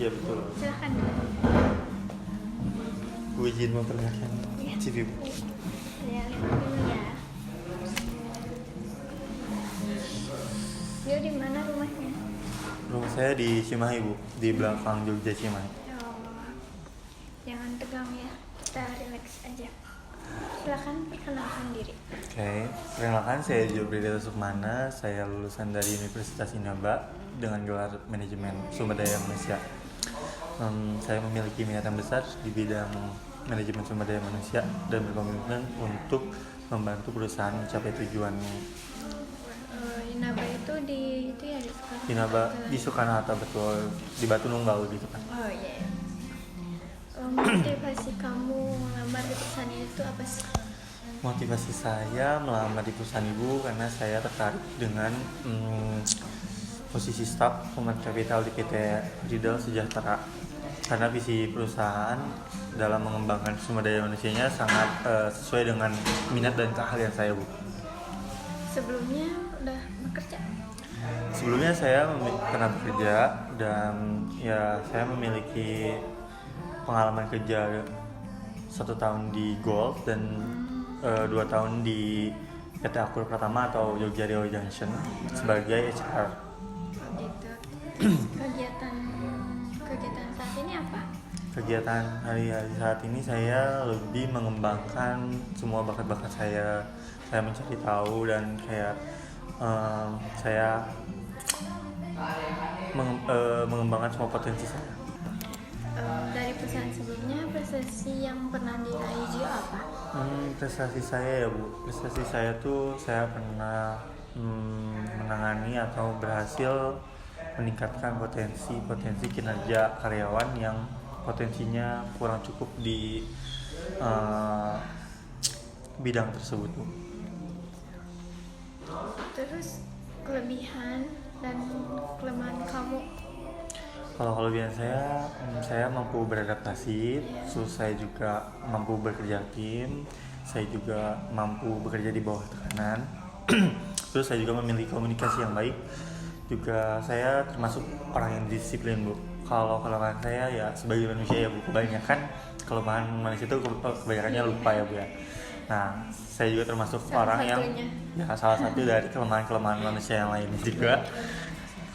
Iya betul. Silakan. Bu izin memperlihatkan Ya. CV Bu. Saya lihat dulu ya. Dia di mana rumahnya? Rumah saya di Cimahi Bu, di belakang Jogja Cimahi. Oh, jangan tegang ya. Kita relax aja. Silakan perkenalkan diri. Oke, perkenalkan saya Jobridel Sukmana. Saya lulusan dari Universitas Inaba dengan gelar Manajemen Sumber Daya Manusia. Saya memiliki minat yang besar di bidang manajemen sumber daya manusia dan berkomitmen untuk membantu perusahaan mencapai tujuannya. Inaba itu di itu ya di sekolah. Inaba di Soekarno-Hatta betul, di Batu Nunggal gitu kan. Oh iya. Motivasi kamu melamar di perusahaan itu apa sih? Motivasi saya melamar di perusahaan ibu karena saya tertarik dengan posisi staf human capital di PT Ridal Sejahtera, karena visi perusahaan dalam mengembangkan sumber daya manusianya sangat sesuai dengan minat dan keahlian saya Bu. Sebelumnya udah bekerja? Sebelumnya saya pernah bekerja dan ya saya memiliki pengalaman kerja 1 tahun di Golf dan 2 tahun di PT Akur Pratama atau Jogja Riau Junction sebagai HR. Gitu. Kegiatan saat ini apa? Kegiatan hari-hari saat ini saya lebih mengembangkan semua bakat-bakat saya. Saya mencari tahu dan kayak saya mengembangkan semua potensi saya. Dari perusahaan sebelumnya, prestasi yang pernah diraih Gio apa? Prestasi saya ya Bu, prestasi saya tuh saya pernah menangani atau berhasil meningkatkan potensi kinerja karyawan yang potensinya kurang cukup di bidang tersebut Bu. Terus kelebihan dan kelemahan kamu? Kalau kelebihan saya mampu beradaptasi, terus saya juga mampu bekerja tim, saya juga mampu bekerja di bawah tekanan, terus saya juga memiliki komunikasi yang baik, juga saya termasuk orang yang disiplin Bu. Kalau kelemahan saya ya sebagai manusia ya Bu, kebanyakan kelemahan manusia itu kebanyakannya lupa ya Bu ya. Nah, saya juga termasuk orang yang ya salah satu dari kelemahan manusia yang lainnya juga.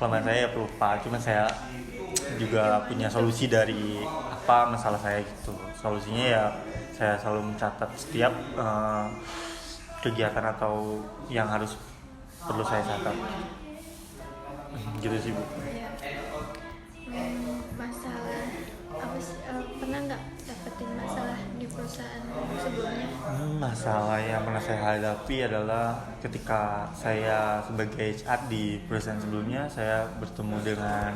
Kelemahan saya ya pelupa, cuma saya juga punya solusi dari apa masalah saya gitu. Solusinya ya saya selalu mencatat setiap kegiatan atau yang perlu saya catat. Gitu sih Bu. Ya. Masalah apa sih? Pernah nggak dapetin masalah di perusahaan sebelumnya? Masalah yang pernah saya hadapi adalah ketika saya sebagai HR di perusahaan sebelumnya, saya bertemu dengan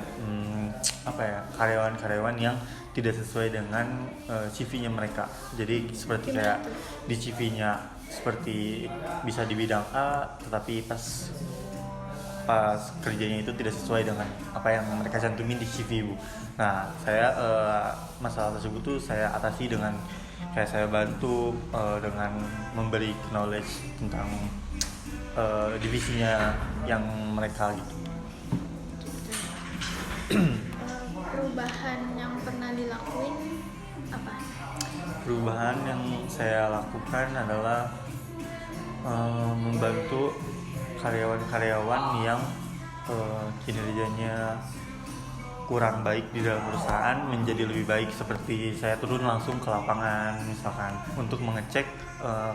karyawan-karyawan yang tidak sesuai dengan CV-nya mereka. Jadi seperti kayak di CV-nya seperti bisa di bidang A, tetapi pas kerjanya itu tidak sesuai dengan apa yang mereka cantumin di CV Bu. Nah, saya masalah tersebut tuh saya atasi dengan kayak saya bantu dengan memberi knowledge tentang divisinya yang mereka gitu. Perubahan yang pernah dilakuin apa? Perubahan yang saya lakukan adalah membantu karyawan-karyawan yang kinerjanya kurang baik di dalam perusahaan menjadi lebih baik, seperti saya turun langsung ke lapangan misalkan untuk mengecek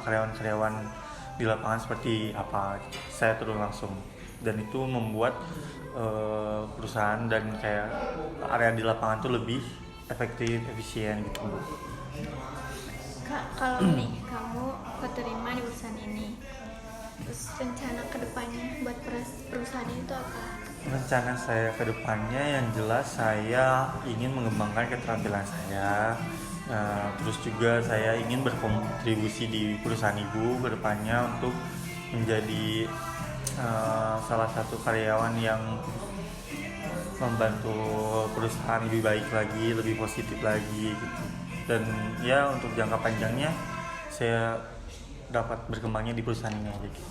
karyawan-karyawan di lapangan seperti apa, saya turun langsung dan itu membuat perusahaan dan kayak area di lapangan tuh lebih efektif, efisien gitu Bu. Kalau nih kamu keterima di perusahaan ini, terus rencana kedepannya buat perusahaan itu apa? Rencana saya ke depannya yang jelas saya ingin mengembangkan keterampilan saya, terus juga saya ingin berkontribusi di perusahaan ibu ke depannya untuk menjadi salah satu karyawan yang membantu perusahaan lebih baik lagi, lebih positif lagi gitu. Dan ya untuk jangka panjangnya saya dapat berkembangnya di perusahaan ini aja gitu.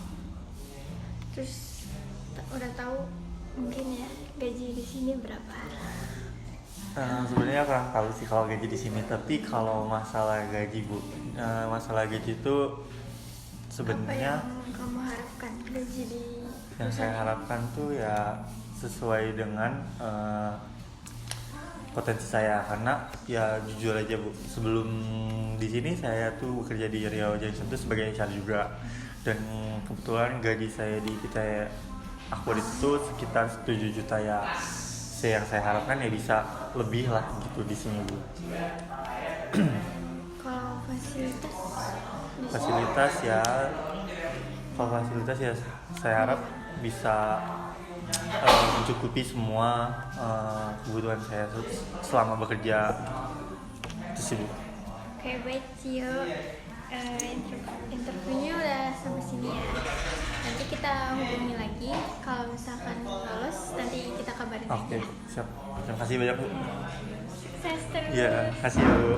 Terus udah tahu mungkin ya gaji di sini berapa? Sebenarnya kurang tahu sih kalau gaji di sini, tapi kalau masalah gaji Bu, masalah gaji itu Apa sebenarnya yang kamu harapkan gaji di yang saya perusahaan? harapkan tuh ya sesuai dengan potensi saya, karena ya jujur aja Bu, sebelum di sini saya tuh bekerja di Riau Junction tuh sebagai HR juga, dan kebetulan gaji saya di kita Aqua itu sekitar 7 juta ya. Yang saya harapkan ya bisa lebih lah gitu di sini Bu. Kalau fasilitas di sini Fasilitas ya, kalau fasilitas ya saya harap bisa mencukupi semua kebutuhan saya selama bekerja itu sih Bu. oke, baik, see you. Interviewnya udah sampai sini ya. Nanti kita hubungi lagi. Kalau misalkan lolos, nanti kita kabarin Oke, aja. siap. Terima kasih banyak Bu. Sukses terus. Iya, kasih Bu.